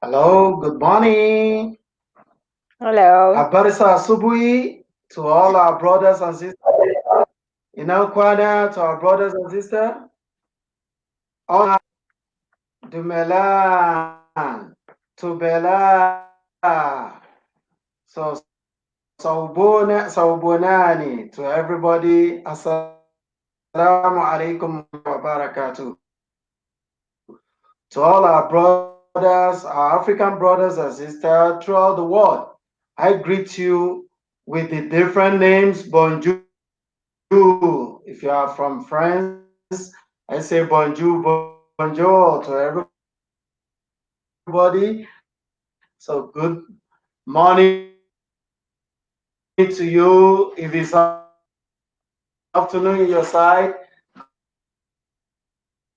Hello, good morning. Hello. Abarisa Subui to all our brothers and sisters. Inakwana to our brothers and sisters. Ona Dumelan to Bela. So Saubonani to everybody. Assalamu alaikum wa barakatuh. To all our brothers, our African brothers and sisters throughout the world, I greet you with the different names. Bonjour. If you are from France, I say bonjour, bonjour to everybody. So good morning to you. If it's afternoon in your side,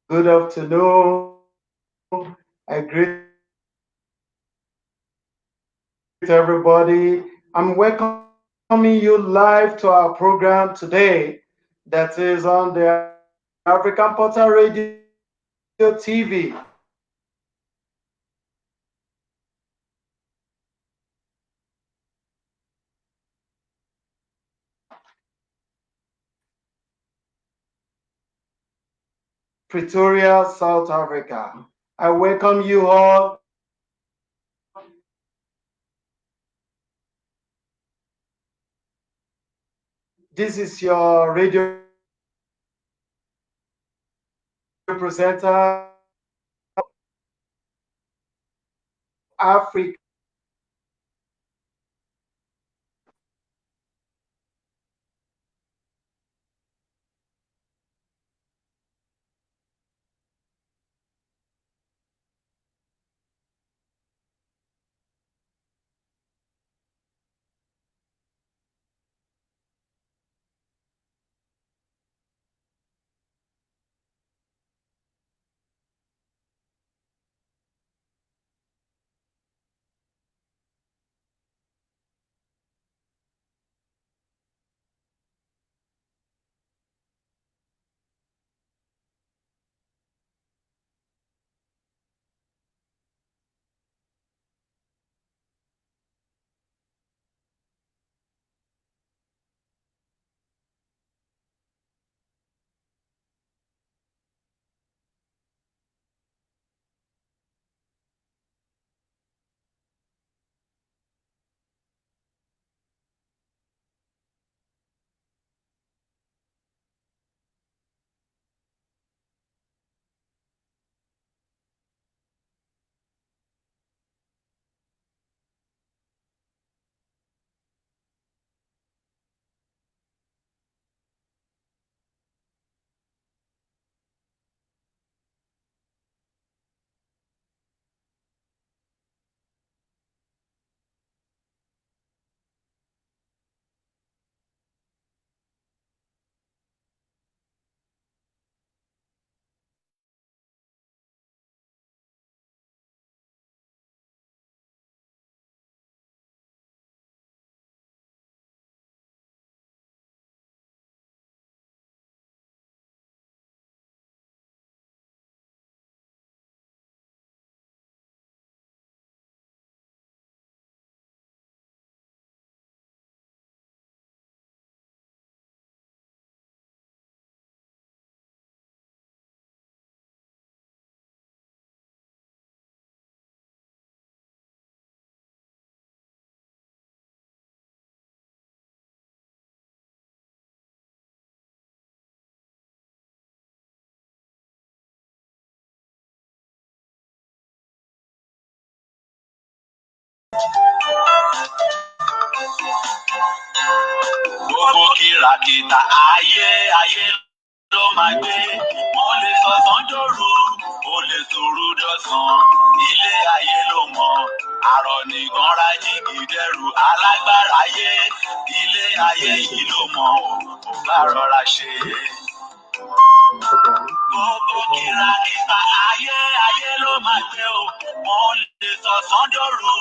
good afternoon. I greet everybody. I'm welcoming you live to our program today that is on the African Portal Radio TV. Pretoria, South Africa. I welcome you all. This is your radio presenter, Africa. Gbogbo kìràkìtà ayé ló máa gbé. Mo lè sọ̀sán dòru, mo lè sòru dọ̀sán. Ilé ayé ló mọ̀, àrọ̀ nìkan ra jìgì dẹrù alágbára ayé. Ilé ayé yìí ló mọ̀, ò bá rọra ṣe. Gbogbo kìràkìtà ayé ló máa gbé o. Mo lè sọ̀sán dòru,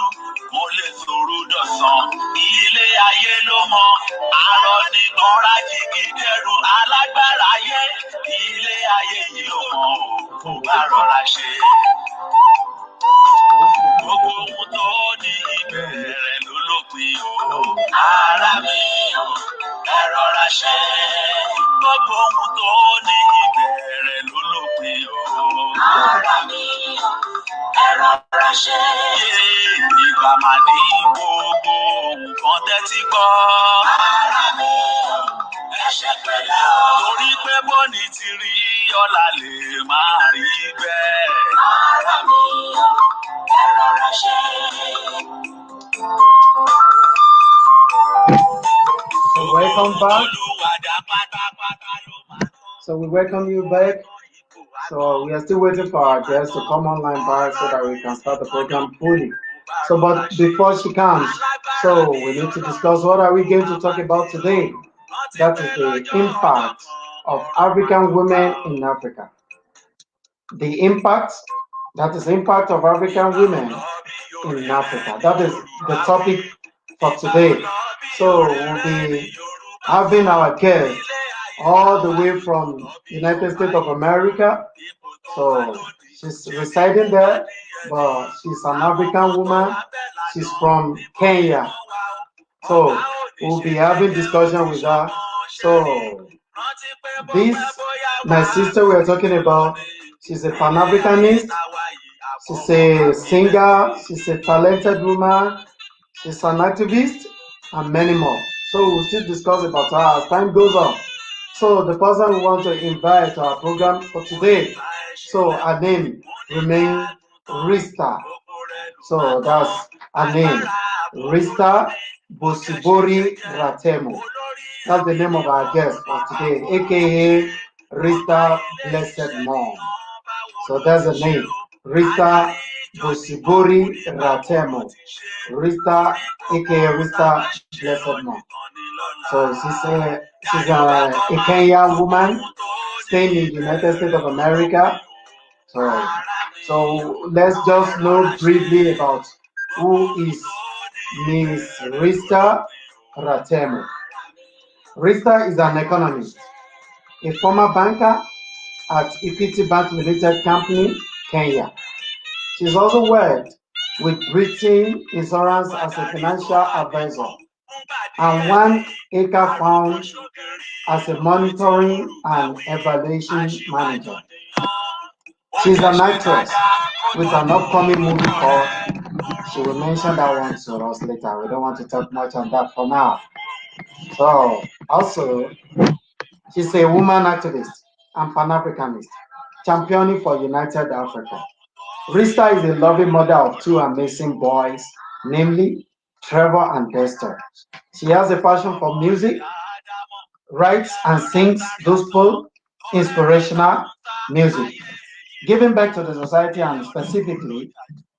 mo lè sòru dọ̀sán. Ilé ayé ló mọ̀, àrọ̀ nìkan ra jìgì dẹrù alágbára ayé. Ilé ayé yìí ló mọ̀, ò bá rọra ṣe. Gbogbo ohun tó ní ìbẹ̀rẹ̀ ló lópin o. Ara mi o, ẹ rọra ṣe. Gbogbo ohun tó ní ìbẹ̀rẹ̀ ló lópin o. Ara mi o, ẹ rọra ṣe. Ìgbà máa ní gbogbo nǹkan tẹ́tí gbọ́. Ara mi o, ẹ ṣe pẹ̀lẹ́ o. Torí pé bọ́ọ̀nì ti rí ọ̀la lè máa rí bẹ́ẹ̀. Ara mi o, ẹ rọra ṣe. So welcome back. So we welcome you back. So we are still waiting for our guest to come online back so that we can start the program fully. So, but before she comes, so we need to discuss what are we going to talk about today. That is the impact of African women in Africa. The impact, that is impact of African women in Africa. That is the topic for today. So we'll be having our guest all the way from United States of America. So she's residing there, but she's an African woman. She's from Kenya. So we'll be having discussion with her. So this, my sister we are talking about, she's a Pan-Africanist. She's a singer. She's a talented woman. She's an activist and many more. So we'll still discuss about her as time goes on. So the person we want to invite to our program for today, so her name remains Rister. So that's her name, Rister Bosibori Ratemo. That's the name of our guest for today, aka Rister Blessed Mom. So that's the name, Rister Bosibori Ratemo. Rister, aka Rister Blessed Mom. So she's a Kenyan woman staying in the United States of America. So let's just know briefly about who is Miss Rister Ratemo. Rister is an economist, a former banker at Equity Bank Limited Company, Kenya. She's also worked with Britain Insurance as a financial advisor and One Acre Fund as a monitoring and evaluation manager. She's an actress with an upcoming movie called, she will mention that one to us later. We don't want to talk much on that for now. So, also, she's a woman activist and Pan-Africanist, championing for United Africa. Rista is a loving mother of two amazing boys, namely Trevor and Dexter. She has a passion for music, writes and sings gospel, inspirational music, giving back to the society and specifically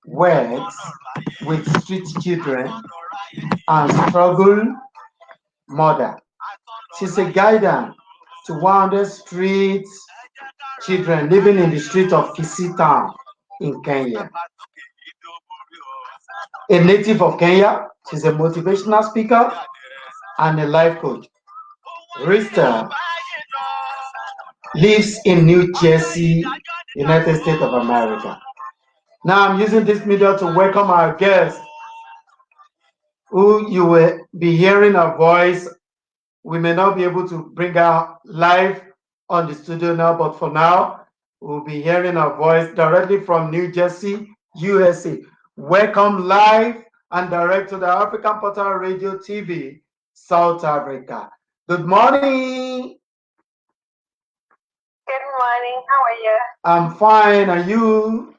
works with street children and struggle mother. She's a guidance to 100 street children living in the street of Kisii town in Kenya. A native of Kenya, she's a motivational speaker and a life coach. Rister lives in New Jersey, United States of America. Now I'm using this media to welcome our guest, who you will be hearing her voice. We may not be able to bring her live on the studio now, but for now, we'll be hearing her voice directly from New Jersey, USA. Welcome live and direct to the African Portal Radio TV, South Africa. Good morning. Good morning. How are you? I'm fine. Are you?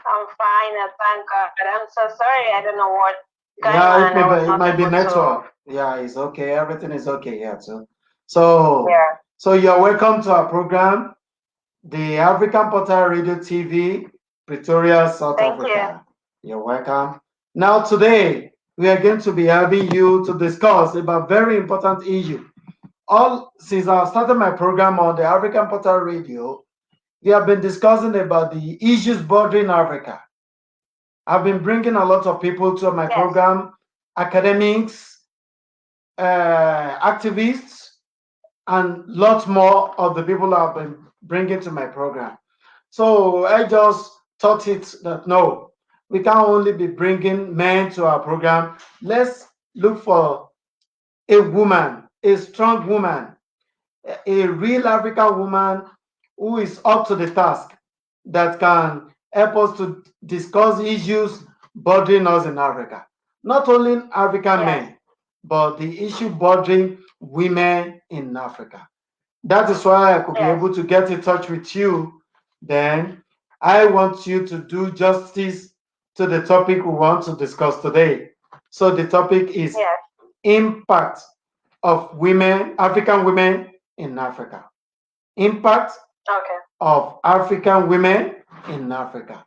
I'm fine. Thank God. I'm so sorry. I don't know what going Yeah, on. I was it not might be able to. network. Yeah, it's okay. Everything is okay here too. So, Yeah. so you're welcome to our program, the African Portal Radio TV, Pretoria, South Thank you. Africa. You're welcome. Now, today we are going to be having you to discuss about very important issue. All since I started my program on the African Portal Radio, we have been discussing about the issues bordering Africa. I've been bringing a lot of people to my Yes. program, academics, activists, and lots more of the people I've been bringing to my program. So I just thought it that no, we can't only be bringing men to our program. Let's look for a woman, a strong woman, a real African woman who is up to the task that can help us to discuss issues bothering us in Africa. Not only African Yes. men, but the issue bothering women in Africa. That is why I could be Yes. able to get in touch with you. Then I want you to do justice to the topic we want to discuss today. So the topic is Yes. impact of women, African women in Africa. Impact Okay. of African women in Africa.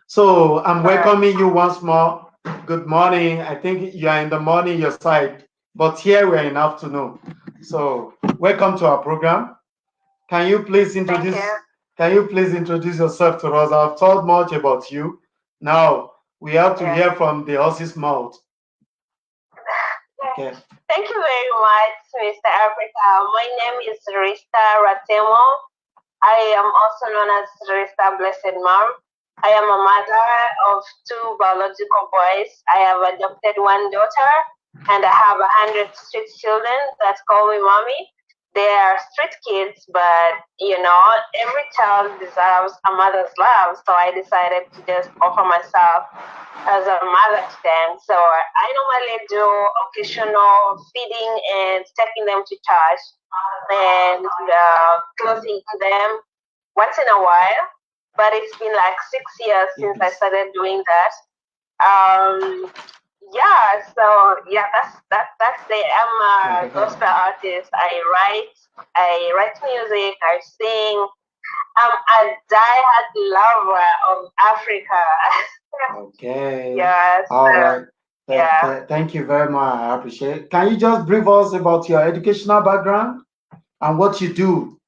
So I'm Correct. welcoming you once more. Good morning. I think you are in the morning your side, but here we are in afternoon. So welcome to our program. Can you please Thank introduce you. can you please introduce yourself to us? I've told much about you. Now we have to Yes. hear from the horse's mouth. Okay. Thank you very much, Mr. Africa. My name is Rister Ratemo. I am also known as Rister Blessed Mom. I am a mother of 2 biological boys. I have adopted 1 daughter, and I have 100 street children that call me mommy. They are street kids, but every child deserves a mother's love. So I decided to just offer myself as a mother to them. So I normally do occasional feeding and taking them to church and clothing to them once in a while. But it's been like 6 years since I started doing that. Yeah, so yeah, that's the I'm a gospel artist. I write music, I sing. I'm a diehard lover of Africa. Okay. Yes. All right. Yeah. Thank you very much. I appreciate it. Can you just brief us about your educational background and what you do?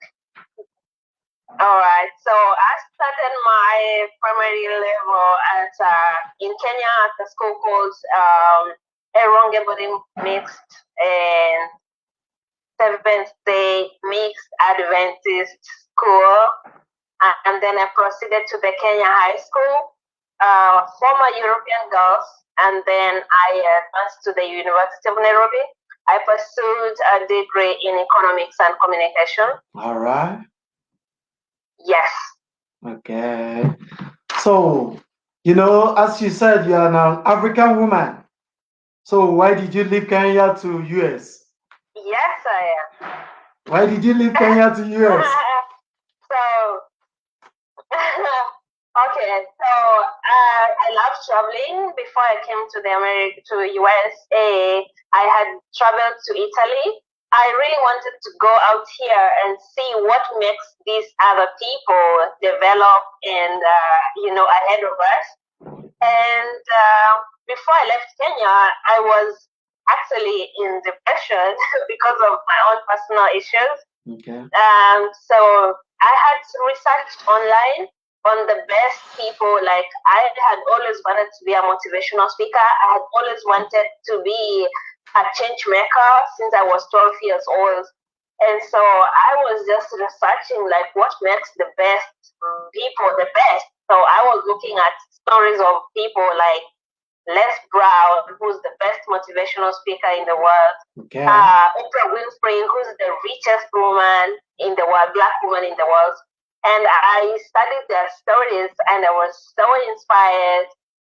All right. So I started my primary level at in Kenya at a school called Erongabody Mixed and Seventh Day Mixed Adventist School, and then I proceeded to the Kenya High School, former European girls, and then I advanced to the University of Nairobi. I pursued a degree in economics and communication. All right. Yes. Okay. So, as you said, you are an African woman. So why did you leave Kenya to US? Yes, I am. Why did you leave Kenya to US? So, okay, so I love traveling. Before I came to to USA, I had traveled to Italy. I really wanted to go out here and see what makes these other people develop and ahead of us. And before I left Kenya, I was actually in depression because of my own personal issues. Okay. So I had researched online on the best people. Like I had always wanted to be a motivational speaker. I had always wanted to be a change maker since I was 12 years old. And so I was just researching like what makes the best people the best. So I was looking at stories of people like Les Brown, who's the best motivational speaker in the world. Okay. Oprah Winfrey, who's the richest woman in the world, black woman in the world. And I studied their stories and I was so inspired.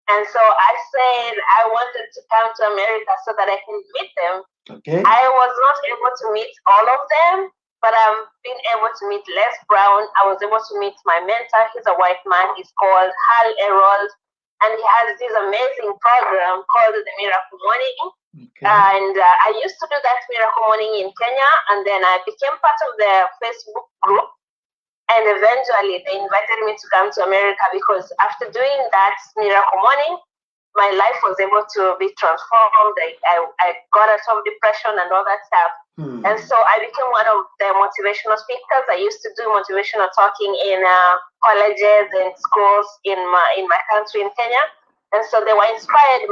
And so I said I wanted to come to America so that I can meet them. Okay. I was not able to meet all of them, but I've been able to meet Les Brown. I was able to meet my mentor. He's a white man. He's called Hal Errol, and he has this amazing program called the Miracle Morning. Okay. And I used to do that Miracle Morning in Kenya, and then I became part of the Facebook group. And eventually, they invited me to come to America because after doing that Miracle Morning, my life was able to be transformed. I got out of depression and all that stuff. And so I became one of the motivational speakers. I used to do motivational talking in colleges and schools in my country in Kenya. And so they were inspired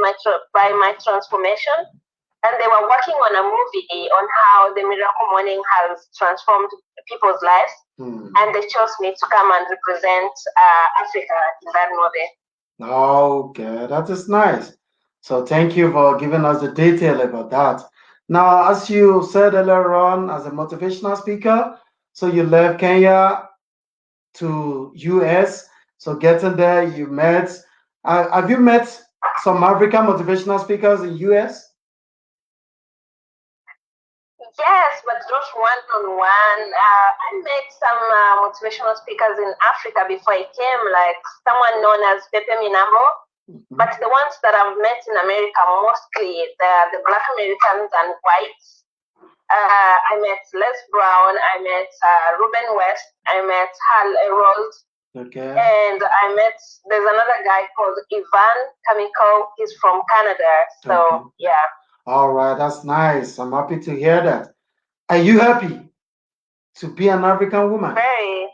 by my transformation. And they were working on a movie on how the Miracle Morning has transformed people's lives. And they chose me to come and represent Africa in that movie. Okay, that is nice. So thank you for giving us the detail about that. Now, as you said earlier on, as a motivational speaker, so you left Kenya to US. So getting there, you met. Have you met some African motivational speakers in US? Yes, but not one-on-one. I met some motivational speakers in Africa before I came, like someone known as Pepe Minambo. But the ones that I've met in America, mostly the Black Americans and whites. I met Les Brown, I met Ruben West, I met Hal Erold. Okay. And there's another guy called Ivan Kamiko. He's from Canada. So, yeah. All right, that's nice. I'm happy to hear that. Are you happy to be an African woman? Very.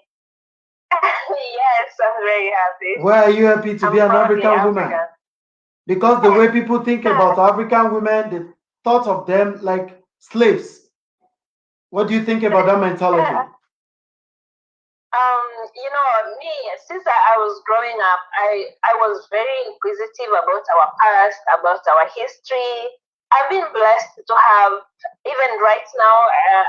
Yes, I'm very happy. Why are you happy to be an African woman? Because the way people think about African women, the thought of them like slaves. What do you think about that mentality? You know, me, since I was growing up, I was very inquisitive about our past, about our history. I've been blessed to have, even right now,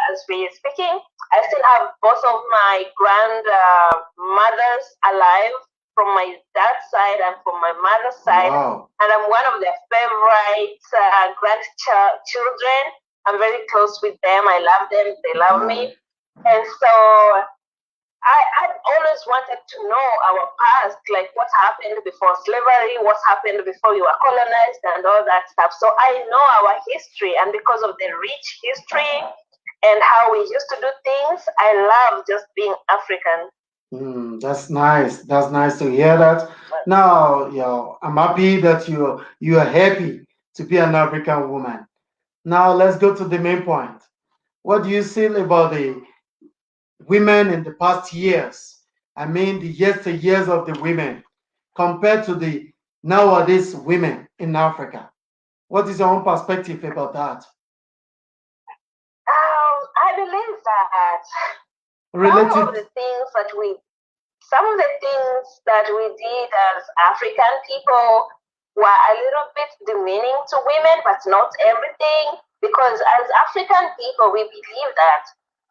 as we're speaking, I still have both of my grandmothers alive from my dad's side and from my mother's side. Wow. And I'm one of their favorite grandchildren. I'm very close with them. I love them. They love me. And so I always wanted to know our past, like what happened before slavery, what happened before you were colonized, and all that stuff. So I know our history, and because of the rich history and how we used to do things, I love just being African. That's nice. That's nice to hear that. Now, I'm happy that you are happy to be an African woman. Now let's go to the main point. What do you feel about the women in the past years? I mean, the yesteryears of the women compared to the nowadays women in Africa. What is your own perspective about that? I believe that some of the things that we did as African people were a little bit demeaning to women, but not everything. Because as African people, we believe that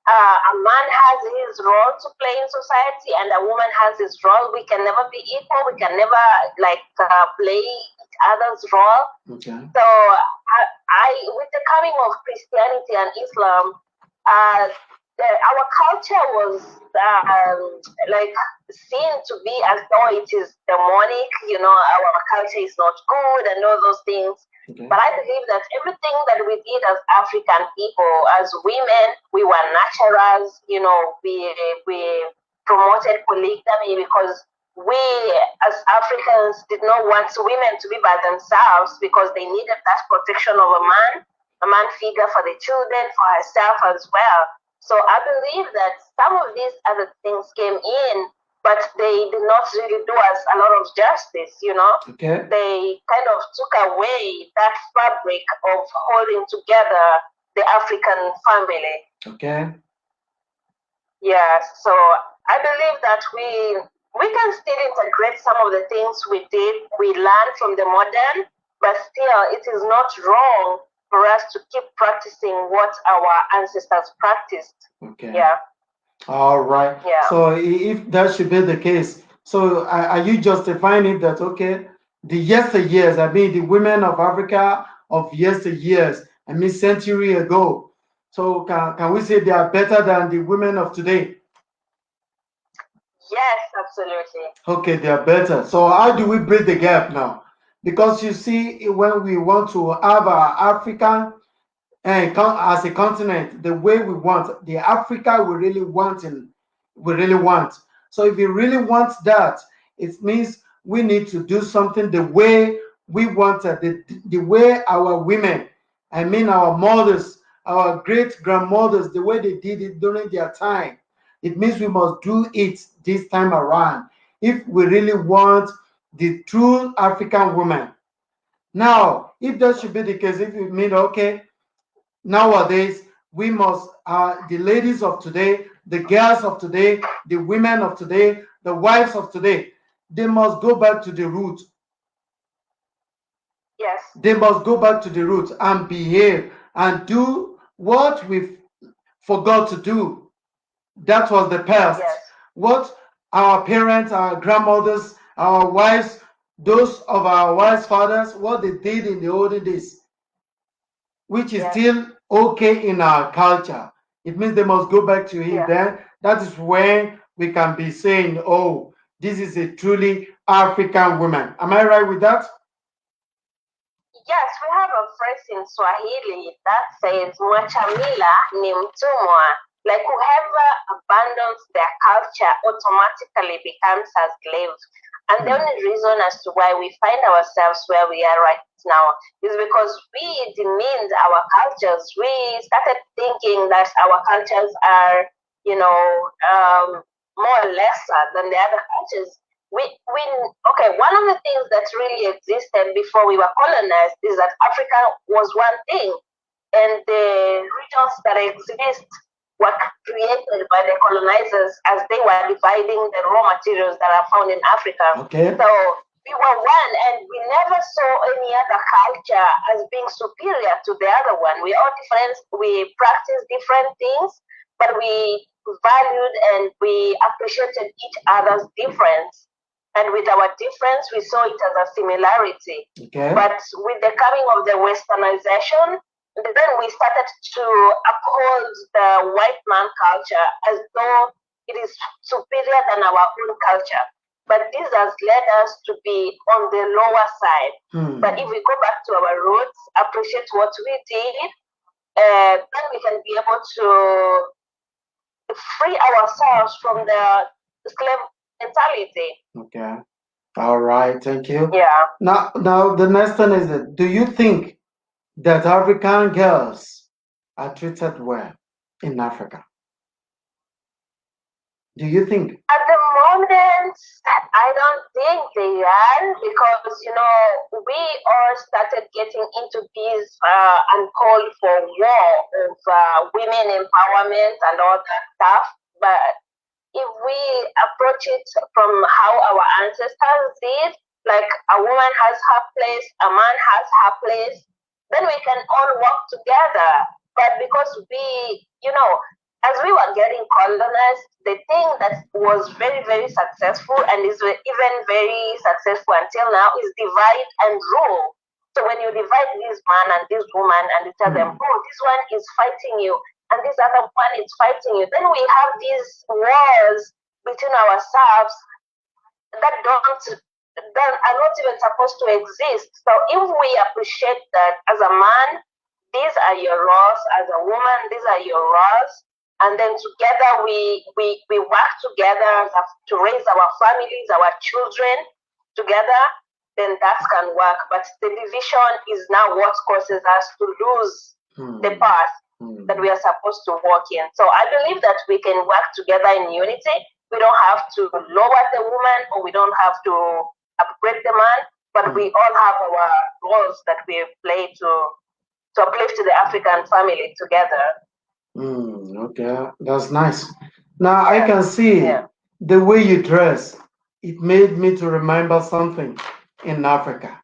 a man has his role to play in society and a woman has his role. We can never be equal. We can never play each other's role. Okay. So with the coming of Christianity and Islam, our culture was seen to be as though it is demonic. You know, our culture is not good and all those things. Okay. But I believe that everything that we did as African people, as women, we were naturals. You know, we promoted polygamy because we, as Africans, did not want women to be by themselves because they needed that protection of a man figure for the children, for herself as well. So I believe that some of these other things came in, but they did not really do us a lot of justice, you know? Okay. They kind of took away that fabric of holding together the African family. Okay. Yeah, so I believe that we can still integrate some of the things we did, we learned from the modern, but still it is not wrong for us to keep practicing what our ancestors practiced. Okay. Yeah. All right. Yeah. So if that should be the case, so are you justifying it that, okay, the yesteryears, I mean, the women of Africa of yesteryears, I mean, century ago, So can we say they are better than the women of today? Yes, absolutely. Okay, they are better. So how do we bridge the gap now? Because you see, when we want to have our African and as a continent, the way we want, the Africa we really want and we really want. So if we really want that, it means we need to do something the way we want it, the way our women, I mean our mothers, our great grandmothers, the way they did it during their time. It means we must do it this time around if we really want the true African woman. Now, if that should be the case, if you mean okay, nowadays we must the ladies of today, the girls of today, the women of today, the wives of today, they must go back to the root. Yes. They must go back to the root and behave and do what we forgot to do. That was the past. Yes. What our parents, our grandmothers, our wives, those of our wives' fathers, what they did in the olden days, which is Yes. still okay in our culture. It means they must go back to it. Yeah. Then that is when we can be saying, oh, this is a truly African woman. Am I right with that? Yes, we have a phrase in Swahili that says mwachamila ni mtumwa. Like whoever abandons their culture automatically becomes a slave. And the only reason as to why we find ourselves where we are right now is because we demeaned our cultures. We started thinking that our cultures are, more or lesser than the other cultures. We okay, one of the things that really existed before we were colonized is that Africa was one thing, and the regions that exist were created by the colonizers as they were dividing the raw materials that are found in Africa. Okay. So we were one, and we never saw any other culture as being superior to the other one. We all different. We practice different things, but we valued and we appreciated each other's difference. And with our difference, we saw it as a similarity. Okay. But with the coming of the westernization, then we started to uphold the white man culture as though it is superior than our own culture. But this has led us to be on the lower side. But if we go back to our roots, appreciate what we did, then we can be able to free ourselves from the slave mentality. Okay. All right. Thank you. Yeah. Now the next one is that do you think that African girls are treated well in Africa? Do you think? At the moment, I don't think they are because, we all started getting into this uncalled for war of women empowerment and all that stuff. But if we approach it from how our ancestors did, like a woman has her place, a man has her place, then we can all work together. But because we, as we were getting colonized, the thing that was very, very successful and is even very successful until now is divide and rule. So when you divide this man and this woman and you tell them, oh, this one is fighting you and this other one is fighting you, then we have these wars between ourselves that are not even supposed to exist. So if we appreciate that as a man, these are your roles, as a woman, these are your roles, and then together we work together to raise our families, our children together, then that can work. But the division is now what causes us to lose the path that we are supposed to walk in. So I believe that we can work together in unity. We don't have to lower the woman or we don't have to upgrade the man, but we all have our roles that we play to uplift the African family together. Okay, that's nice. Now I can see the way you dress. It made me to remember something in Africa.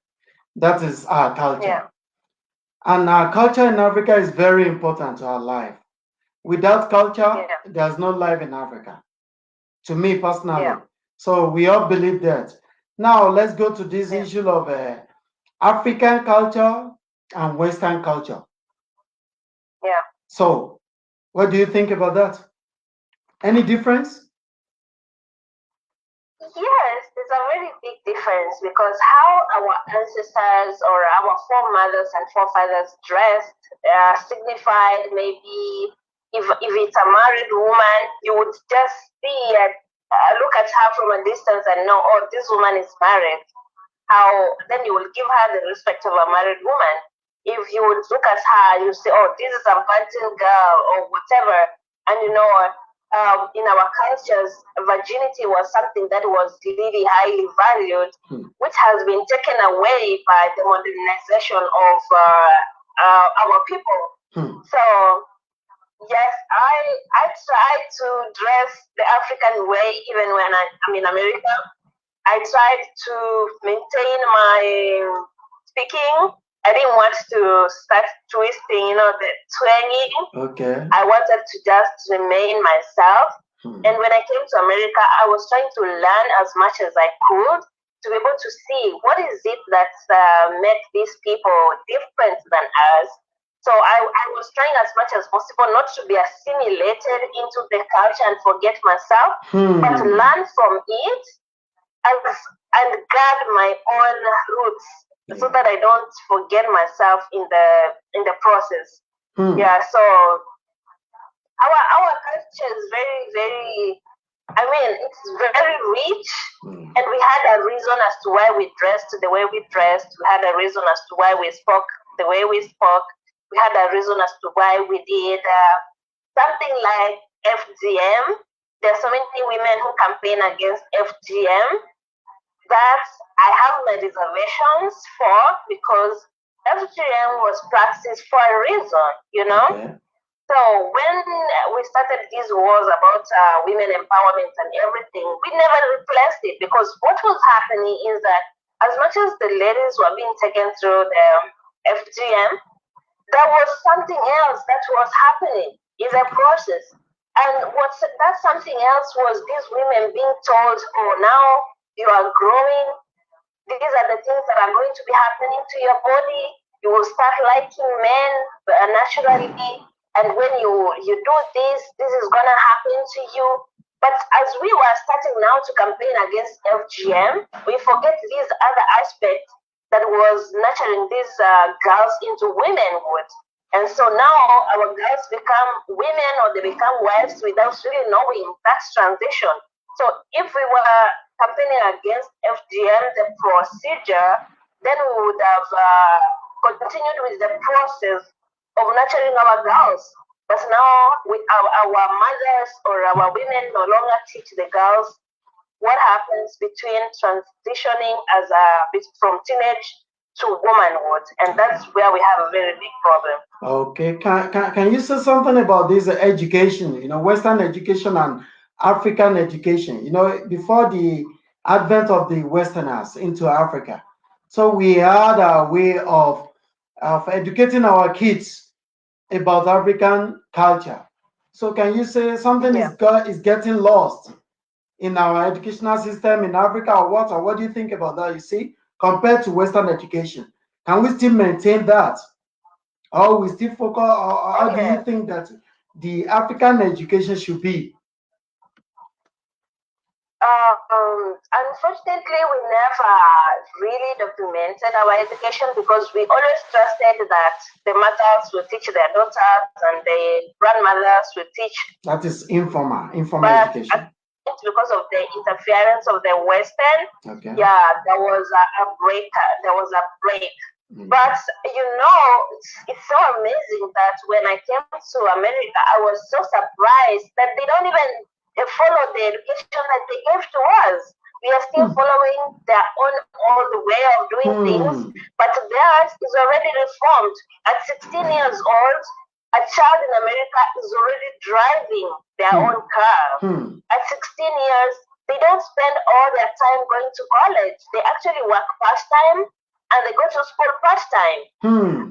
That is our culture. Yeah. And our culture in Africa is very important to our life. Without culture, there's no life in Africa. To me personally. Yeah. So we all believe that. Now let's go to this issue of African culture and Western culture. Yeah. So What do you think about that? Any difference? Yes, there's a very big difference because how our ancestors or our foremothers and forefathers dressed signified maybe if it's a married woman, you would just see look at her from a distance and know, oh, this woman is married. How then you will give her the respect of a married woman. If you would look at her, you say, oh, this is a virgin girl or whatever, and you know in our cultures, virginity was something that was really highly valued, which has been taken away by the modernization of our people. So, yes, I try to dress the African way even when I'm in America. I tried to maintain my speaking. I didn't want to start twisting, the twanging. Okay. I wanted to just remain myself. And when I came to America, I was trying to learn as much as I could to be able to see what is it that make these people different than us. So I was trying as much as possible not to be assimilated into the culture and forget myself, but learn from it and guard my own roots so that I don't forget myself in the process. Yeah, so our culture is very, very, it's very rich, and we had a reason as to why we dressed the way we dressed. We had a reason as to why we spoke the way we spoke. We had a reason as to why we did something like FGM. There are so many women who campaign against FGM that I have my reservations for, because FGM was practiced for a reason, Okay. So when we started these wars about women empowerment and everything, we never replaced it, because what was happening is that as much as the ladies were being taken through the FGM, there was something else that was happening in the process. And that something else was these women being told, oh, now you are growing. These are the things that are going to be happening to your body. You will start liking men naturally. And when you do this is going to happen to you. But as we were starting now to campaign against FGM, we forget these other aspects that was nurturing these girls into womanhood. And so now our girls become women, or they become wives without really knowing that transition. So if we were campaigning against FGM, the procedure, then we would have continued with the process of nurturing our girls. But now our mothers or our women no longer teach the girls what happens between transitioning as from teenage to womanhood, and that's where we have a very big problem. Okay, can you say something about this education, Western education and African education? Before the advent of the Westerners into Africa, so we had a way of educating our kids about African culture. So can you say something is getting lost in our educational system in Africa, or what? Or what do you think about that? You see, compared to Western education, can we still maintain that? Or we still focus, or how do you think that the African education should be? Unfortunately, we never really documented our education, because we always trusted that the mothers will teach their daughters and the grandmothers will teach. That is informal education. It's because of the interference of the Western. Okay. Yeah, there was a break. But it's so amazing that when I came to America, I was so surprised that they don't even follow the education that they gave to us. We are still following their own old way of doing things, but theirs is already reformed. At 16 years old, a child in America is already driving their own car. At 16 years, they don't spend all their time going to college. They actually work part-time, and they go to school part-time.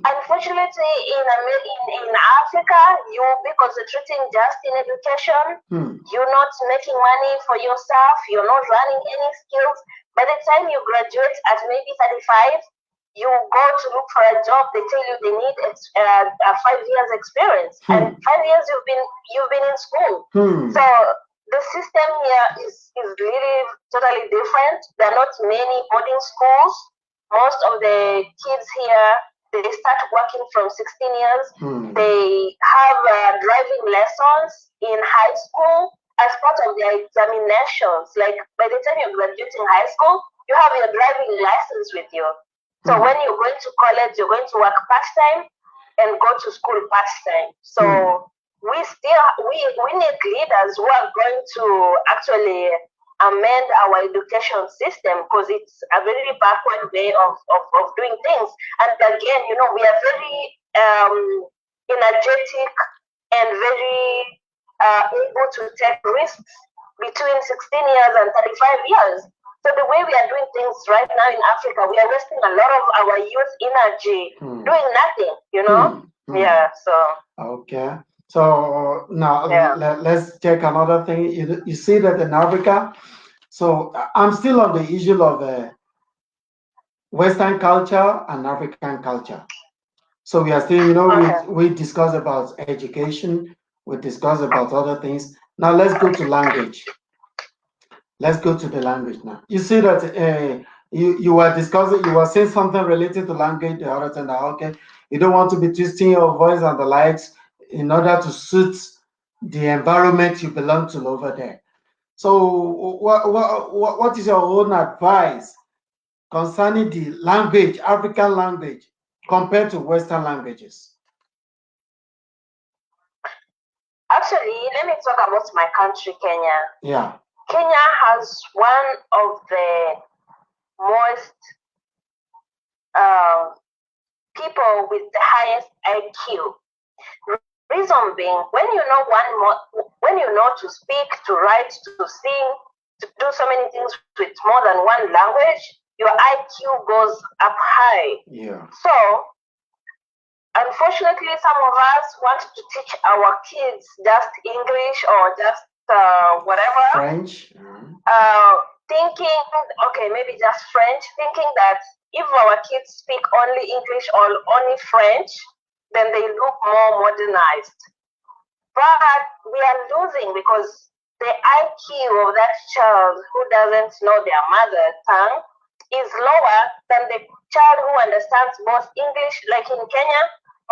Unfortunately, in Africa, you will be concentrating just in education. You're not making money for yourself. You're not running any skills. By the time you graduate at maybe 35, you go to look for a job, they tell you they need 5 years experience, and 5 years you've been in school. So the system here is really totally different. There are not many boarding schools. Most of the kids here, they start working from 16 years. They have driving lessons in high school as part of their examinations. Like by the time you're graduating high school, you have your driving license with you. So when you're going to college, you're going to work part-time and go to school part-time. So we need leaders who are going to actually amend our education system, because it's a very backward way of doing things. And again, we are very energetic and very able to take risks between 16 years and 35 years. So the way we are doing things right now in Africa, we are wasting a lot of our youth energy doing nothing, Yeah, so. Okay. So now let's check another thing. You see that in Africa, so I'm still on the issue of Western culture and African culture. So we are still, we discuss about education, we discuss about other things. Now let's go to language. Let's go to the language now. You see that you were saying something related to language the other time. Okay, you don't want to be twisting your voice and the likes in order to suit the environment you belong to over there. So what is your own advice concerning the language, African language, compared to Western languages? Actually, let me talk about my country, Kenya. Yeah. Kenya has one of the most people with the highest IQ. Reason being, when you know to speak, to write, to sing, to do so many things with more than one language, your IQ goes up high. Yeah. So, unfortunately, some of us want to teach our kids just English or just whatever. French. Thinking, okay, maybe just French, thinking that if our kids speak only English or only French, then they look more modernized. But we are losing, because the IQ of that child who doesn't know their mother tongue is lower than the child who understands both English. Like in Kenya,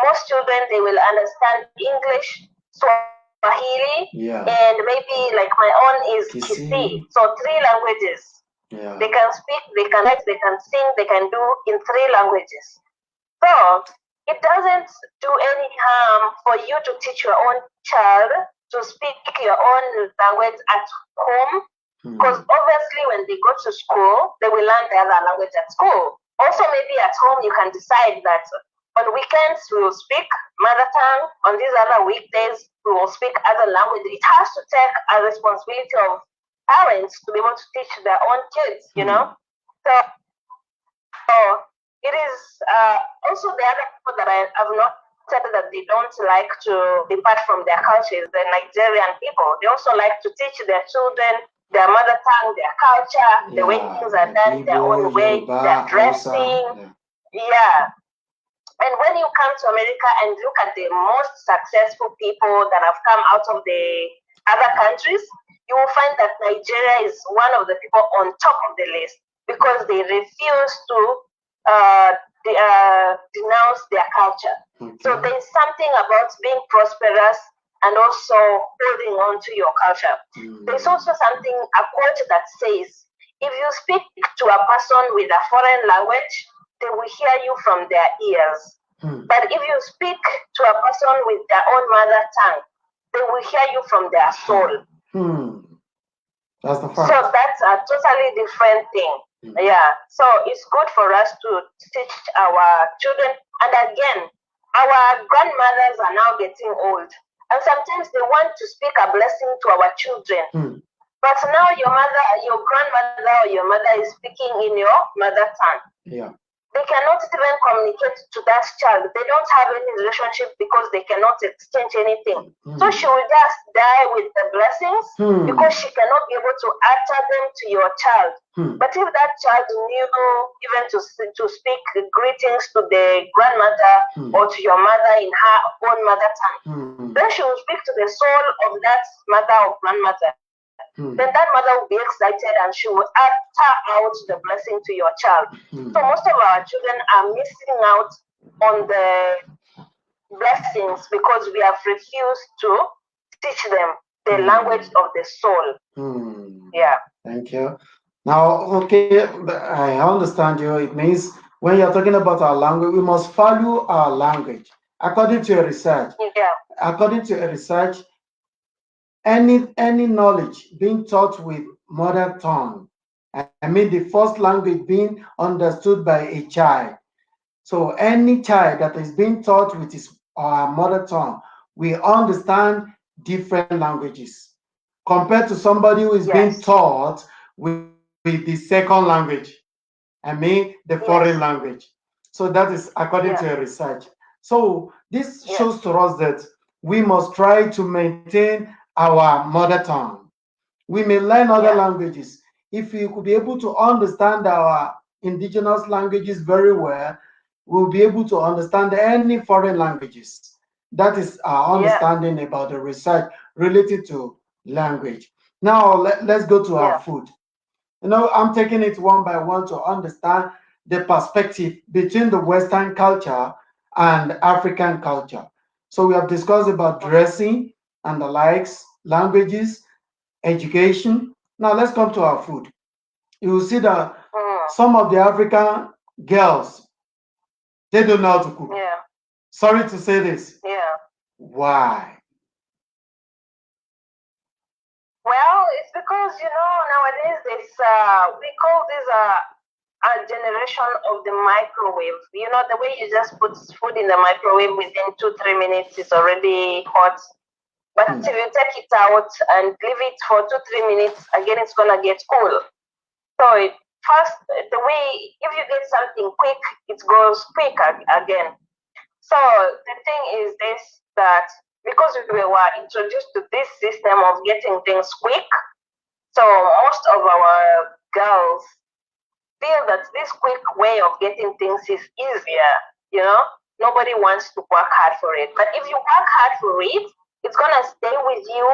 most children, they will understand English, Swahili, and maybe like my own is Kisii. So 3 languages. Yeah. They can speak, they can write, they can sing, they can do in 3 languages. So it doesn't do any harm for you to teach your own child to speak your own language at home, because obviously when they go to school, they will learn the other language at school. Also, maybe at home you can decide that on weekends we will speak mother tongue, on these other weekdays we will speak other language. It has to take a responsibility of parents to be able to teach their own kids, So it is also the other people that I have noted that they don't like to depart from their cultures, the Nigerian people. They also like to teach their children their mother tongue, their culture, the way things are done, their own way, their dressing. Yeah. And when you come to America and look at the most successful people that have come out of the other countries, you will find that Nigeria is one of the people on top of the list, because they refuse to denounce their culture. Okay. So there is something about being prosperous and also holding on to your culture. There's also something, a quote that says, if you speak to a person with a foreign language, they will hear you from their ears. But if you speak to a person with their own mother tongue, they will hear you from their soul. That's the fact. So that's a totally different thing. Yeah. So it's good for us to teach our children. And again, our grandmothers are now getting old. And sometimes they want to speak a blessing to our children. But now your grandmother or your mother is speaking in your mother tongue. Yeah. they cannot even communicate to that child. They don't have any relationship because they cannot exchange anything. So she will just die with the blessings because she cannot be able to utter them to your child. But if that child knew even to speak greetings to the grandmother or to your mother in her own mother tongue, then she will speak to the soul of that mother or grandmother. Then that mother will be excited and she will utter out the blessing to your child. So most of our children are missing out on the blessings because we have refused to teach them the language of the soul. Yeah. Thank you. Now, okay, I understand you. It means when you're talking about our language, we must value our language. According to your research, any knowledge being taught with mother tongue, I mean the first language being understood by a child. So any child that is being taught with his mother tongue, we understand different languages compared to somebody who is being taught with the second language. I mean the foreign language. So that is according to your research. So this shows to us that we must try to maintain our mother tongue. We may learn other languages. If we could be able to understand our indigenous languages very well, we'll be able to understand any foreign languages. That is our understanding about the research related to language. Now let's go to our food. You know, I'm taking it one by one to understand the perspective between the Western culture and African culture. So we have discussed about dressing and the likes, languages, education. Now let's come to our food. You will see that some of the African girls, they don't know how to cook. Sorry to say this. Why? Well, it's because nowadays we call this a generation of the microwave. You know, the way you just put food in the microwave within 2-3 minutes is already hot. But if you take it out and leave it for 2-3 minutes, again it's gonna get cool. So first, the way if you get something quick, it goes quick again. So the thing is this, that because we were introduced to this system of getting things quick, so most of our girls feel that this quick way of getting things is easier. You know, nobody wants to work hard for it. But if you work hard for it, it's gonna stay with you,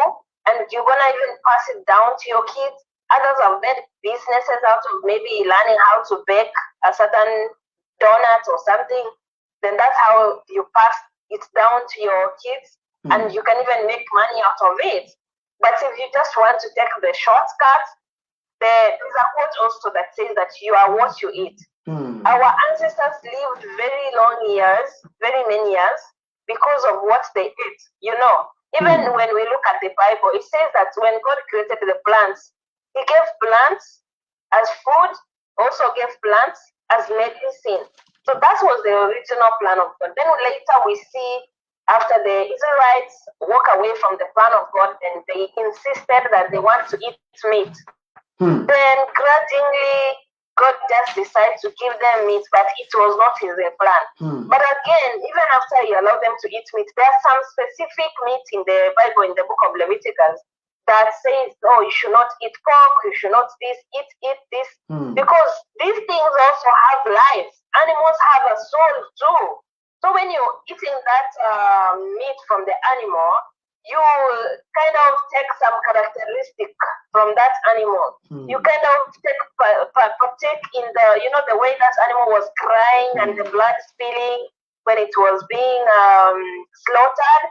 and you're gonna even pass it down to your kids. Others have made businesses out of maybe learning how to bake a certain donut or something. Then that's how you pass it down to your kids, and you can even make money out of it. But if you just want to take the shortcut, there's a quote also that says that you are what you eat. Our ancestors lived very long years, very many years, because of what they ate. You know, even when we look at the Bible, it says that when God created the plants, He gave plants as food, also gave plants as medicine. So that was the original plan of God. Then later we see after the Israelites walk away from the plan of God and they insisted that they want to eat meat. Then grudgingly, God just decided to give them meat, but it was not His plan. But again, even after He allowed them to eat meat, there are some specific meat in the Bible, in the book of Leviticus, that says, oh, you should not eat pork, you should not eat this, because these things also have life. Animals have a soul too. So when you're eating that meat from the animal, you kind of take some characteristic from that animal. You kind of partake in the way that animal was crying and the blood spilling when it was being slaughtered.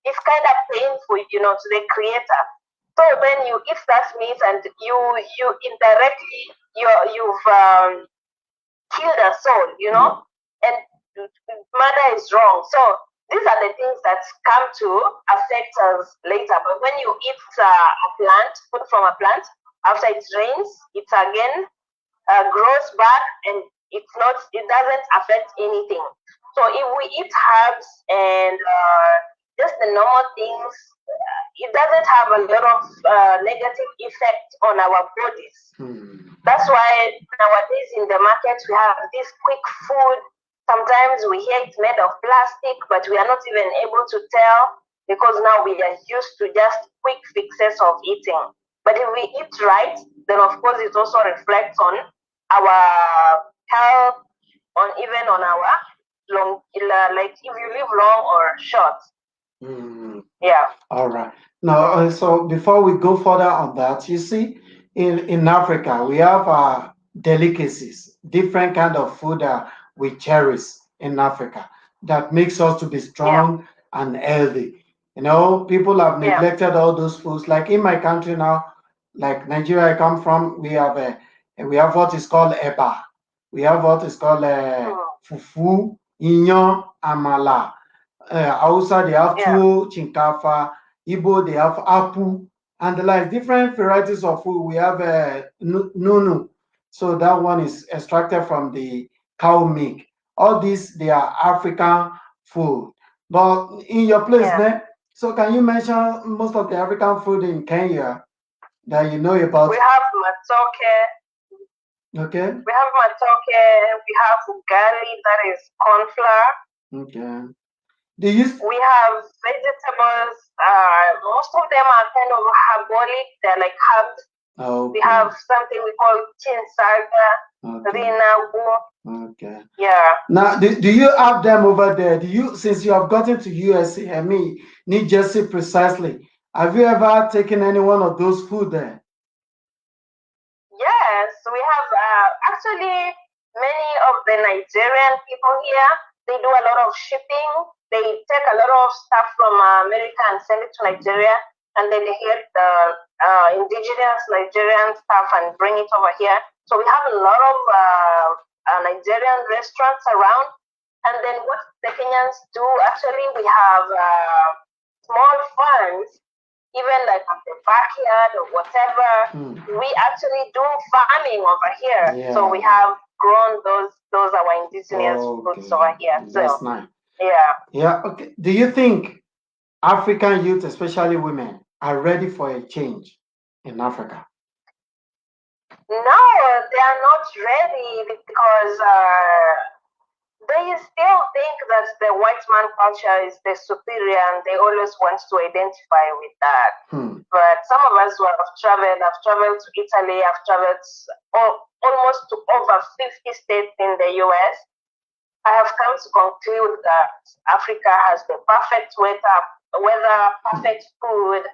It's kind of painful, to the creator. So when you eat that meat and you indirectly you've killed a soul, and murder is wrong. So these are the things that come to affect us later. But when you eat a plant, food from a plant, after it rains, it again grows back, and it doesn't affect anything. So if we eat herbs and just the normal things, it doesn't have a lot of negative effect on our bodies. That's why nowadays in the market we have this quick food. Sometimes we hear it's made of plastic, but we are not even able to tell because now we are used to just quick fixes of eating. But if we eat right, then of course it also reflects on our health, on even on our long, like if you live long or short. Yeah. All right. Now, so before we go further on that, you see, in Africa, we have delicacies, different kind of food that we cherish in Africa that makes us to be strong and healthy. You know, people have neglected all those foods. Like in my country now, like Nigeria I come from, we have what is called eba. We have what is called fufu, inyo, amala. Hausa, they have tuwo, chinkafa. Igbo, they have apu. And like different varieties of food. We have nunu. So that one is extracted from the cow milk. All these, they are African food. But in your place, so can you mention most of the African food in Kenya that you know about? We have matoke. Okay. We have matoke. We have ugali, that is corn flour. Okay. We have vegetables. Most of them are kind of herbalic. They're like herbs. Okay. We have something we call chinsaga, rinagu. Okay. Yeah. Now, do you have them over there? Do you, since you have gotten to USA, I mean, New Jersey precisely, have you ever taken any one of those food there? Yes, we have actually many of the Nigerian people here. They do a lot of shipping. They take a lot of stuff from America and send it to Nigeria, and then they get the indigenous Nigerian stuff and bring it over here. So we have a lot of Nigerian restaurants around. And then what the Kenyans do, actually, we have small farms, even like at the backyard or whatever. We actually do farming over here. Yeah. So we have grown those our indigenous foods over here. That's nice. Yeah. Yeah. Okay. Do you think African youth, especially women, are ready for a change in Africa? No, they are not ready because they still think that the white man culture is the superior and they always want to identify with that. But some of us who have traveled, I've traveled to Italy, I've traveled almost to over 50 states in the US. I have come to conclude that Africa has the perfect weather, perfect food.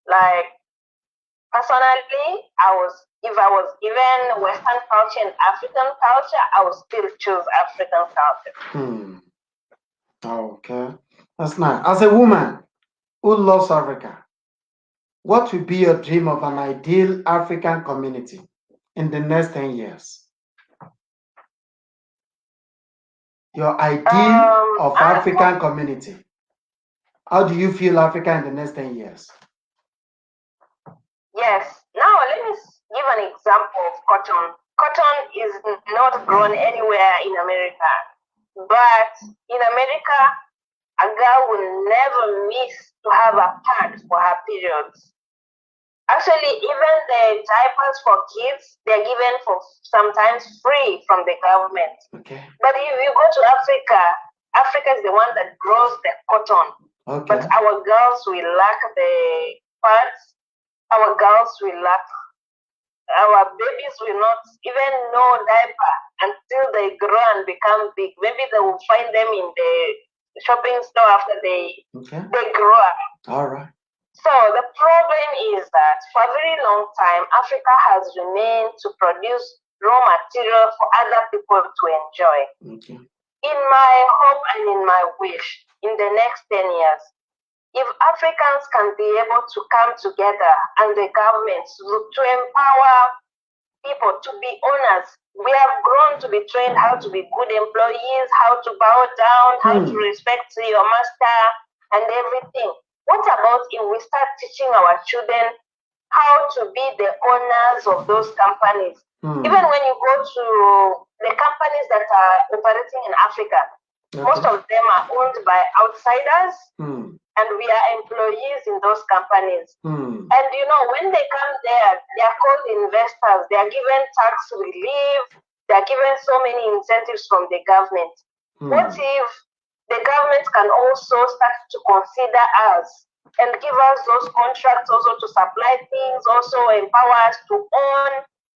Like, personally, if I was given Western culture and African culture, I would still choose African culture. Okay, that's nice. As a woman who loves Africa, what will be your dream of an ideal African community in the next 10 years? Your ideal of African community. How do you feel Africa in the next 10 years? Yes. Now, let me give an example of cotton. Cotton is not grown anywhere in America. But in America, a girl will never miss to have a pad for her periods. Actually, even the diapers for kids, they're given for sometimes free from the government. Okay. But if you go to Africa, Africa is the one that grows the cotton. Okay. But our girls will lack the pads. Our girls will lack, our babies will not even know diaper until they grow and become big. Maybe they will find them in the shopping store after they grow up. All right. So the problem is that for a very long time, Africa has remained to produce raw material for other people to enjoy. Okay. In my hope and in my wish, in the next 10 years, if Africans can be able to come together and the governments to empower people to be owners, we have grown to be trained how to be good employees, how to bow down, how to respect your master and everything. What about if we start teaching our children how to be the owners of those companies? Even when you go to the companies that are operating in Africa, most of them are owned by outsiders. and we are employees in those companies. Hmm. And when they come there, they are called investors. They are given tax relief. They are given so many incentives from the government. What if the government can also start to consider us and give us those contracts also to supply things, also empower us to own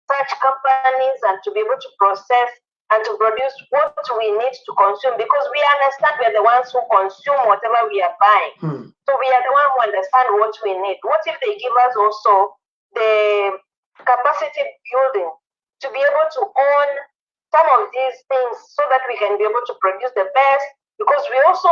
such companies and to be able to process and to produce what we need to consume, because we understand we are the ones who consume whatever we are buying. So we are the ones who understand what we need. What if they give us also the capacity building to be able to own some of these things so that we can be able to produce the best, because we also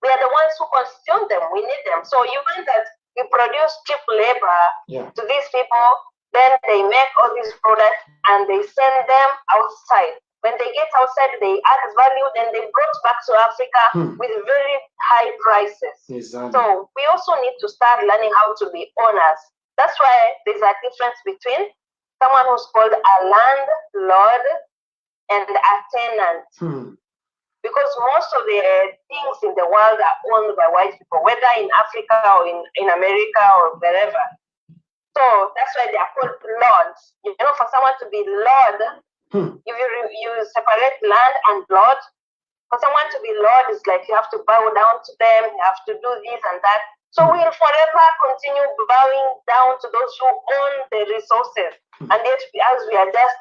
we are the ones who consume them. We need them. So you find that we produce cheap labor to these people, then they make all these products and they send them outside. When they get outside, they add value, then they brought back to Africa with very high prices. Exactly. So we also need to start learning how to be owners. That's why there's a difference between someone who's called a landlord and a tenant. Because most of the things in the world are owned by white people, whether in Africa or in America or wherever. So that's why they are called lords. For someone to be lord, if you separate land and lord, for someone to be lord is like you have to bow down to them, you have to do this and that. So we'll forever continue bowing down to those who own the resources. And yet, as we are just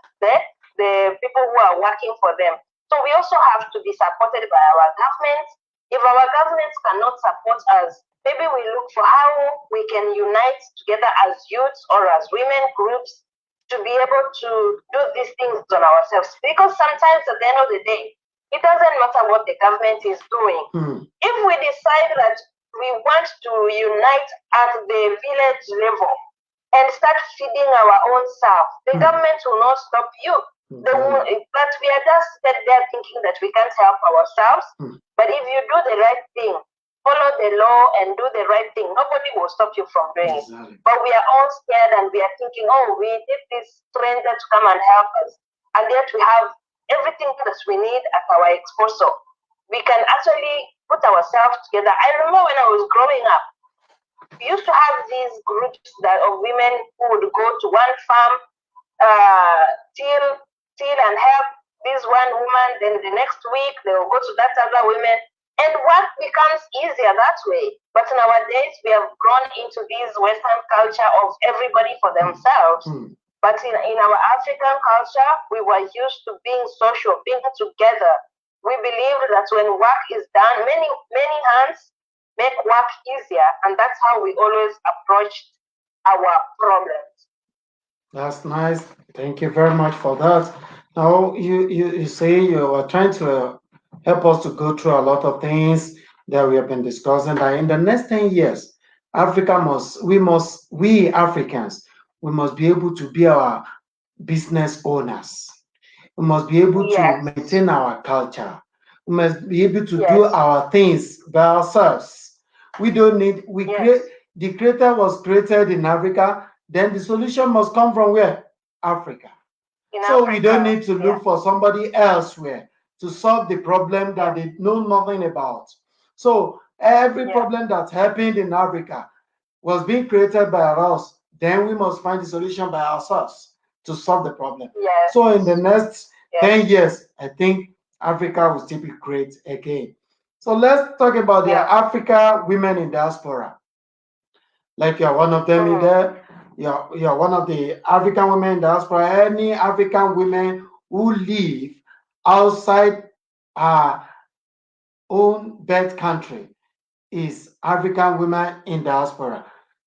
the people who are working for them. So we also have to be supported by our governments. If our governments cannot support us, maybe we look for how we can unite together as youths or as women groups to be able to do these things on ourselves. Because sometimes at the end of the day, it doesn't matter what the government is doing. If we decide that we want to unite at the village level and start feeding our own self, the government will not stop you. But we are just there thinking that we can't help ourselves. But if you do the right thing, follow the law and do the right thing, nobody will stop you from doing it. But we are all scared and we are thinking, oh, we need this stranger to come and help us. And yet we have everything that we need at our disposal. We can actually put ourselves together. I remember when I was growing up, we used to have these groups of women who would go to one farm, till and help this one woman, then the next week they will go to that other woman, and work becomes easier that way. But nowadays we have grown into this Western culture of everybody for themselves. But in our African culture, we were used to being social, being together. We believe that when work is done, many hands make work easier, and that's how we always approached our problems. That's nice. Thank you very much for that. Now you say you are trying to help us to go through a lot of things that we have been discussing. That in the next 10 years, we Africans, we must be able to be our business owners. We must be able to maintain our culture. We must be able to do our things by ourselves. We don't need, the creator was created in Africa, then the solution must come from where? Africa. We don't need to look for somebody elsewhere to solve the problem that they know nothing about. So every problem that happened in Africa was being created by us. Then we must find the solution by ourselves to solve the problem. So in the next 10 years, I think Africa will still be great again. So let's talk about the Africa women in diaspora. Like you are one of them in there. You are one of the African women in diaspora. Any African women who live outside our own birth country is African women in diaspora.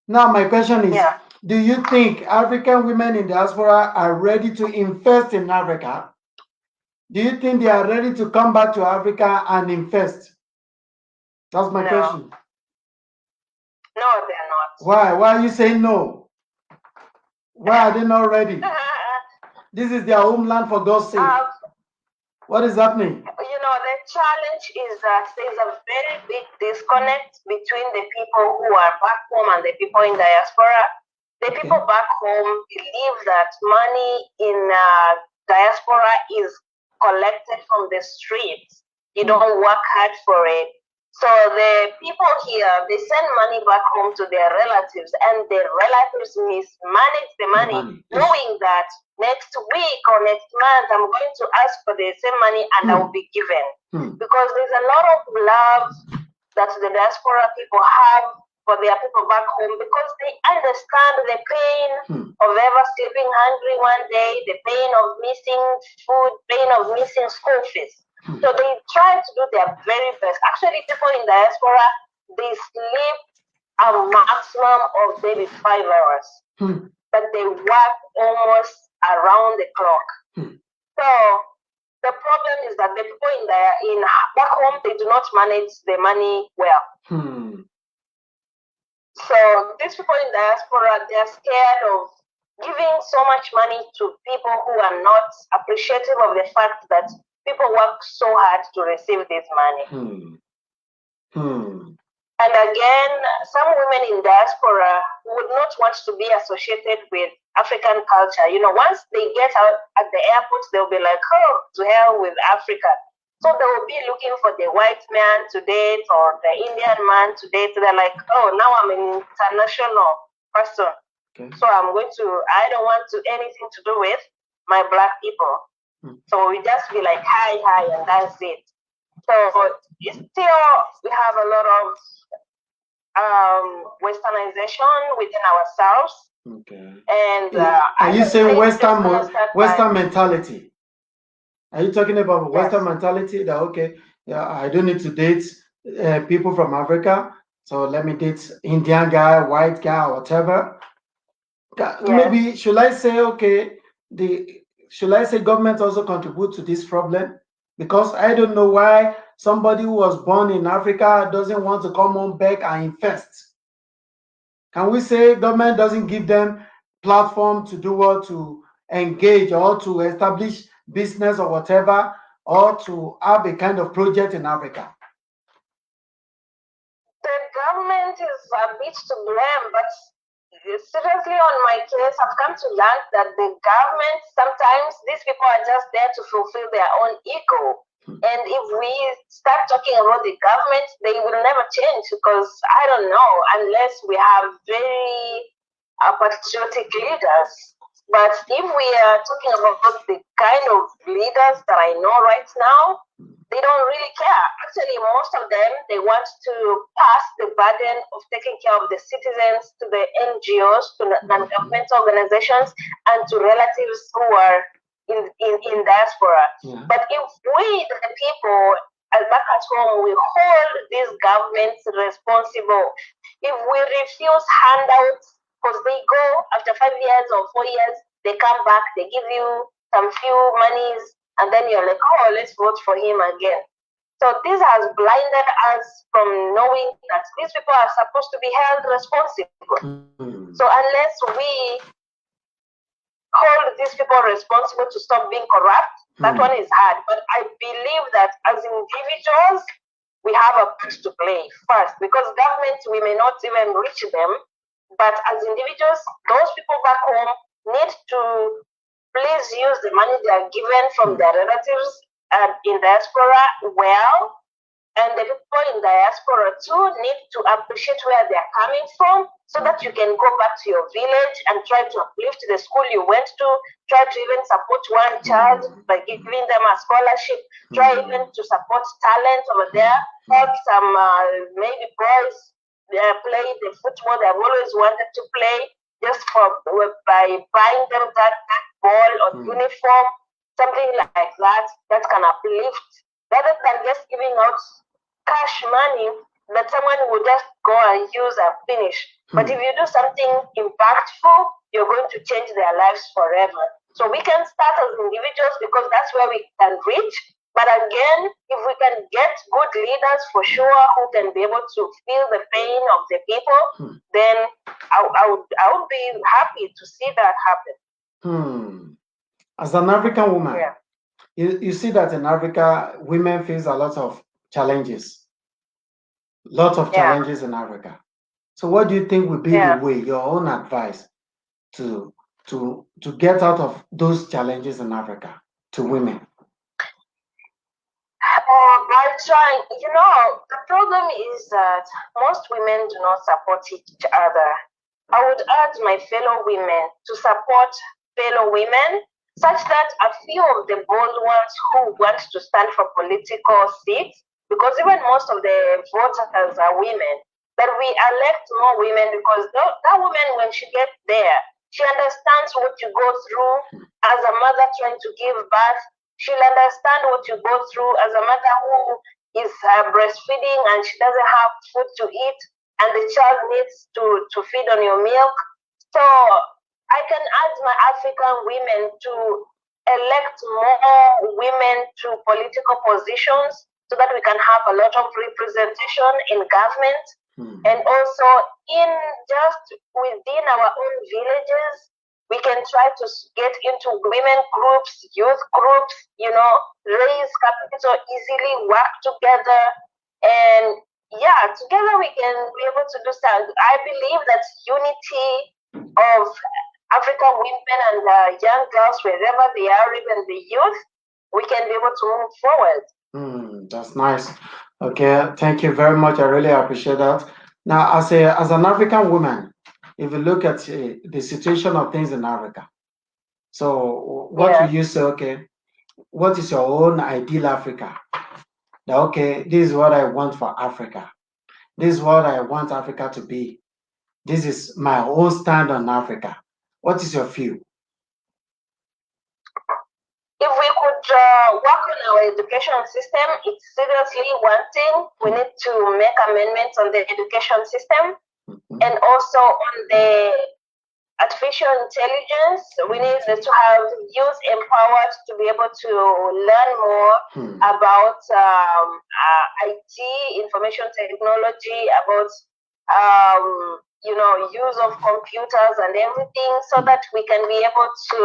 Now, my question is, do you think African women in diaspora are ready to invest in Africa? Do you think they are ready to come back to Africa and invest? That's my question. No, they're not. Why? Why are you saying no? Why are they not ready? This is their homeland, for God's sake. What is happening? The challenge is that there's a very big disconnect between the people who are back home and the people in diaspora. The people back home believe that money in diaspora is collected from the streets. You don't work hard for it. So the people here, they send money back home to their relatives, and their relatives mismanage the money, knowing that next week or next month I'm going to ask for the same money and I will be given. Because there's a lot of love that the diaspora people have for their people back home, because they understand the pain of ever sleeping hungry one day, the pain of missing food, pain of missing school fees. So they try to do their very best. Actually, people in diaspora, they sleep a maximum of maybe 5 hours, but they work almost around the clock. So the problem is that the people in back home, they do not manage the money well. So these people in diaspora, they are scared of giving so much money to people who are not appreciative of the fact that people work so hard to receive this money. And again, some women in diaspora would not want to be associated with African culture. You know, once they get out at the airport, they'll be like, oh, to hell with Africa. So they will be looking for the white man to date or the Indian man to date. They're like, oh, now I'm an international person. So I don't want anything to do with my black people. So we just be like, hi, and that's it. So still, we have a lot of westernization within ourselves. And are you saying Western mentality? Are you talking about Western mentality that, okay, yeah, I don't need to date people from Africa, so let me date Indian guy, white guy, or whatever? Maybe should I say, okay, should I say government also contribute to this problem? Because I don't know why somebody who was born in Africa doesn't want to come home back and invest. Can we say government doesn't give them platform to do what, to engage or to establish business or whatever, or to have a kind of project in Africa? The government is a bit to blame, but seriously, on my case, I've come to learn that the government, sometimes these people are just there to fulfill their own ego. And if we start talking about the government, they will never change, because I don't know, unless we have very patriotic leaders. But if we are talking about the kind of leaders that I know right now, they don't really care. Actually, most of them, they want to pass the burden of taking care of the citizens to the NGOs, to non-governmental organizations, and to relatives who are in diaspora. But if we, the people, back at home, we hold these governments responsible, if we refuse handouts, because they go after 5 years or 4 years, they come back, they give you some few monies, and then you're like, oh, let's vote for him again. So this has blinded us from knowing that these people are supposed to be held responsible. So unless we hold these people responsible to stop being corrupt, that one is hard. But I believe that as individuals, we have a part to play first, because governments, we may not even reach them, but as individuals, those people back home need to please use the money they are given from their relatives in diaspora well. And the people in diaspora too need to appreciate where they're coming from, so that you can go back to your village and try to uplift the school you went to, try to even support one child by giving them a scholarship, try even to support talent over there, help some maybe boys play the football they've always wanted to play, just by buying them that ball or uniform, something like that can uplift, rather than just giving out cash money that someone will just go and use and finish. But if you do something impactful, you're going to change their lives forever. So we can start as individuals, because that's where we can reach. But again, if we can get good leaders for sure, who can be able to feel the pain of the people, then I would be happy to see that happen. As an African woman, you see that in Africa, women face a lot of challenges. Challenges in Africa. So what do you think would be the way, your own advice, to get out of those challenges in Africa to women? By are trying, the problem is that most women do not support each other. I would urge my fellow women to support fellow women, such that a few of the bold ones who want to stand for political seats, because even most of the voters are women, that we elect more women, because that woman, when she gets there, she understands what you go through as a mother trying to give birth. She'll understand what you go through as a mother who is breastfeeding and she doesn't have food to eat, and the child needs to feed on your milk. So I can urge my African women to elect more women to political positions so that we can have a lot of representation in government. And also in just within our own villages, we can try to get into women groups, youth groups, raise capital easily, work together. And yeah, together we can be able to do something. I believe that unity of African women and young girls, wherever they are, even the youth, we can be able to move forward. That's nice. Okay, thank you very much. I really appreciate that. Now, as an African woman, if you look at the situation of things in Africa, so what will you say? Okay, what is your own ideal Africa? That, okay, this is what I want for Africa. This is what I want Africa to be. This is my own stand on Africa. What is your view? If we could work on our education system, it's seriously one thing. We need to make amendments on the education system, and also on the artificial intelligence. We need to have youth empowered to be able to learn more about IT, information technology, about use of computers and everything, so that we can be able to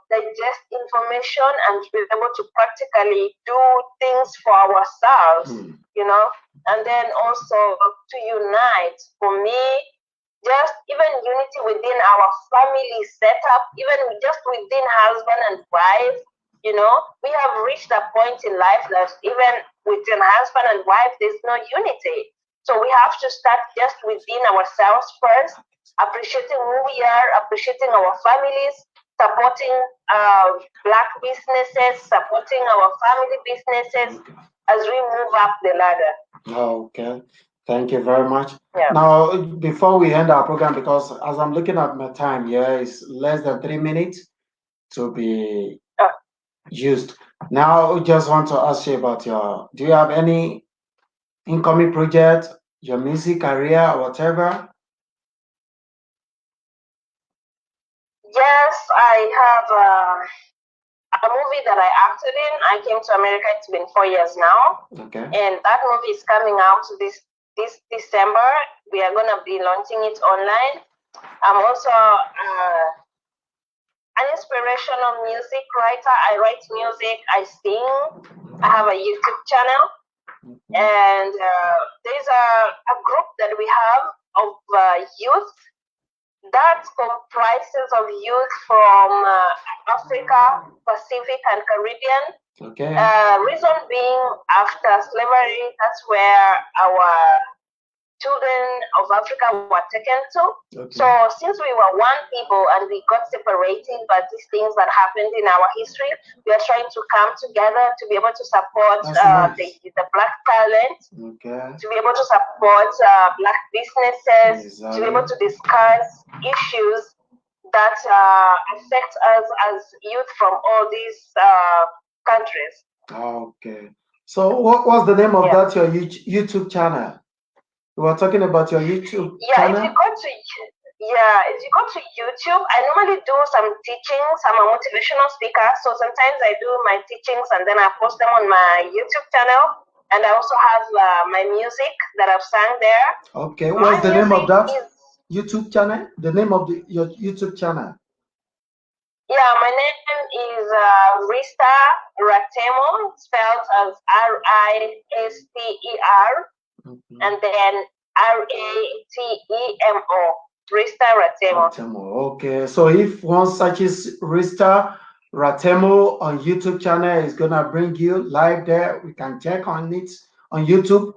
digest information and be able to practically do things for ourselves, and then also to unite. For me, just even unity within our family setup, even just within husband and wife, we have reached a point in life that even within husband and wife, there's no unity. So we have to start just within ourselves first, appreciating who we are, appreciating our families, supporting Black businesses, supporting our family businesses as we move up the ladder. Okay, thank you very much. Yeah. Now, before we end our program, because as I'm looking at my time here, it's less than 3 minutes to be used. Now, just want to ask you about do you have any incoming project, your music career, or whatever? Yes, I have a movie that I acted in. I came to America, it's been 4 years now. Okay. And that movie is coming out this December. We are going to be launching it online. I'm also an inspirational music writer. I write music, I sing. I have a YouTube channel. And there's a group that we have of youth that comprises of youth from Africa, Pacific, and Caribbean. Okay. Reason being, after slavery, that's where our children of Africa were taken to. Okay. So since we were one people and we got separated by these things that happened in our history, we are trying to come together to be able to support the Black talent, to be able to support Black businesses, to be able to discuss issues that affect us as youth from all these countries. Okay. So what was the name of that your YouTube channel? We were talking about your YouTube channel? If you go to YouTube, I normally do some teachings. I'm a motivational speaker, so sometimes I do my teachings and then I post them on my YouTube channel. And I also have my music that I've sang there. Okay, what's the name of that YouTube channel? The name of your YouTube channel? Yeah, my name is Rister Ratemo, spelled as Rister. And then Ratemo, Rister Ratemo. Okay, so if one searches Rister Ratemo on YouTube channel is gonna bring you live there. We can check on it on YouTube.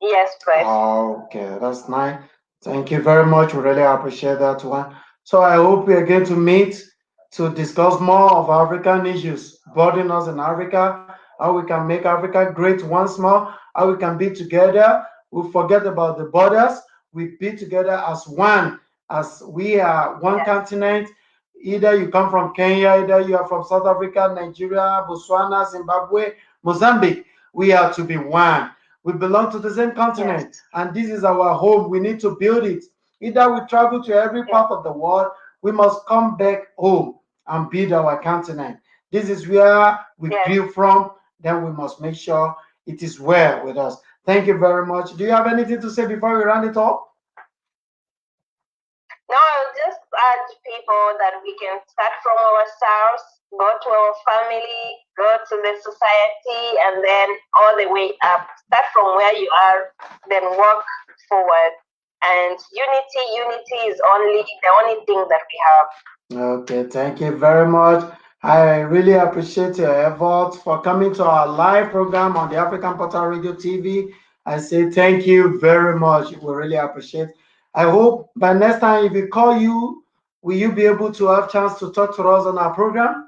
Yes, please. Okay, that's nice. Thank you very much. We really appreciate that one. So I hope we are going to meet to discuss more of African issues burdening us in Africa, how we can make Africa great once more, how we can be together. We forget about the borders. We be together as one, as we are one continent. Either you come from Kenya, either you are from South Africa, Nigeria, Botswana, Zimbabwe, Mozambique. We are to be one. We belong to the same continent, and this is our home. We need to build it. Either we travel to every part of the world, we must come back home and build our continent. This is where we grew from. Then we must make sure it is well with us. Thank you very much. Do you have anything to say before we round it up? No, I'll just urge people that we can start from ourselves, go to our family, go to the society, and then all the way up. Start from where you are, then walk forward. And unity is the only thing that we have. Okay, thank you very much. I really appreciate your efforts for coming to our live program on the African Portal Radio TV. I say thank you very much. We really appreciate. I hope by next time, if we call you, will you be able to have chance to talk to us on our program?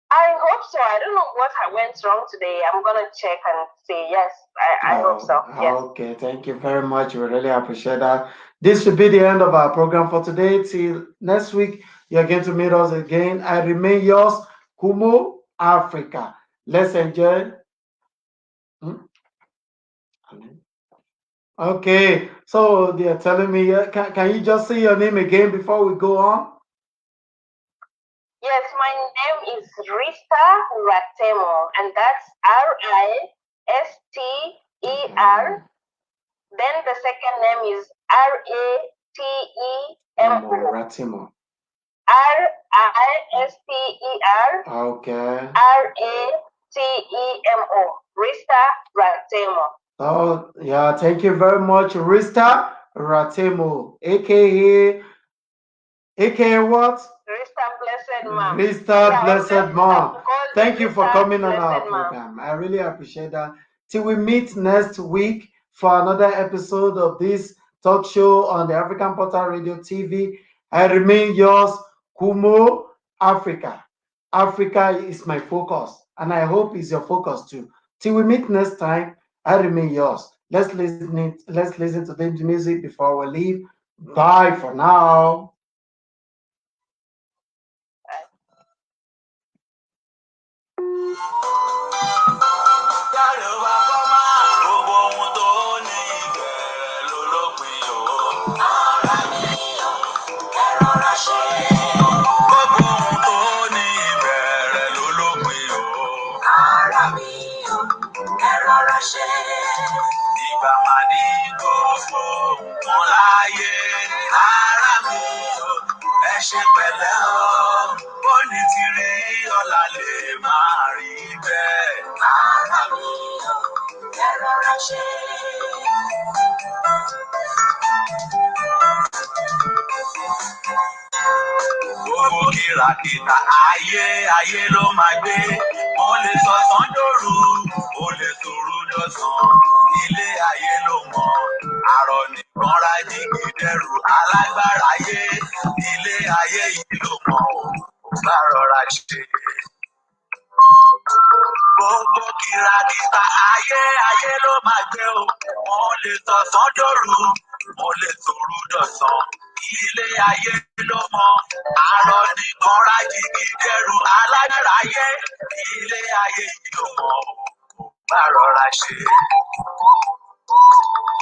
I hope so. I don't know what went wrong today. I'm gonna check and say yes. I hope so. Yes. Okay, thank you very much. We really appreciate that. This should be the end of our program for today. Till next week, you're going to meet us again. I remain yours, Kumo Africa. Let's enjoy. Okay, so they're telling me, can you just say your name again before we go on? Yes, my name is Rister Ratemo, and that's Rister. Then the second name is Ratemo. Ratemo. Rister. Okay. Ratemo. Rister Ratemo. Oh, yeah, thank you very much, Rister Ratemo, aka what? Rister Blessed Mom. Rister Blessed Mom. Thank you for coming on our program. I really appreciate that. Till we meet next week for another episode of this talk show on the African Portal Radio TV. I remain yours, Kumo Africa. Africa is my focus, and I hope it's your focus too. Till we meet next time, I remain yours. Let's listen to the music before we leave. Bye for now. Ìgbà máa ní gbogbo wọn láyé ara mi o, ẹ ṣe pẹ̀lẹ́ o, ó ní ti rí ọ̀la lè máa rí bẹ́ẹ̀. Ara mi o, ẹ rọra ṣe. Gbogbo kìràkìtà ayé ló máa gbé. Mo lè sọ̀sán dòru, mo lè tòru dọ̀sán. Ilé ayé ló mọ̀, àrọ̀ nìkan ra jígì dẹrù alágbára ayé. Ilé ayé yìí ló mọ̀ ò bá rọra ṣe. Gbogbo kìràkìtà ayé ló máa gbé o. Mo lè sọ̀sán dòru, mo lè tòru dọ̀sán. Ilé ayé ló mọ̀, àrọ̀ nìkan ra jígì dẹrù alágbára ayé. Ilé ayé yìí ló mọ̀ ò bá rọra ṣe.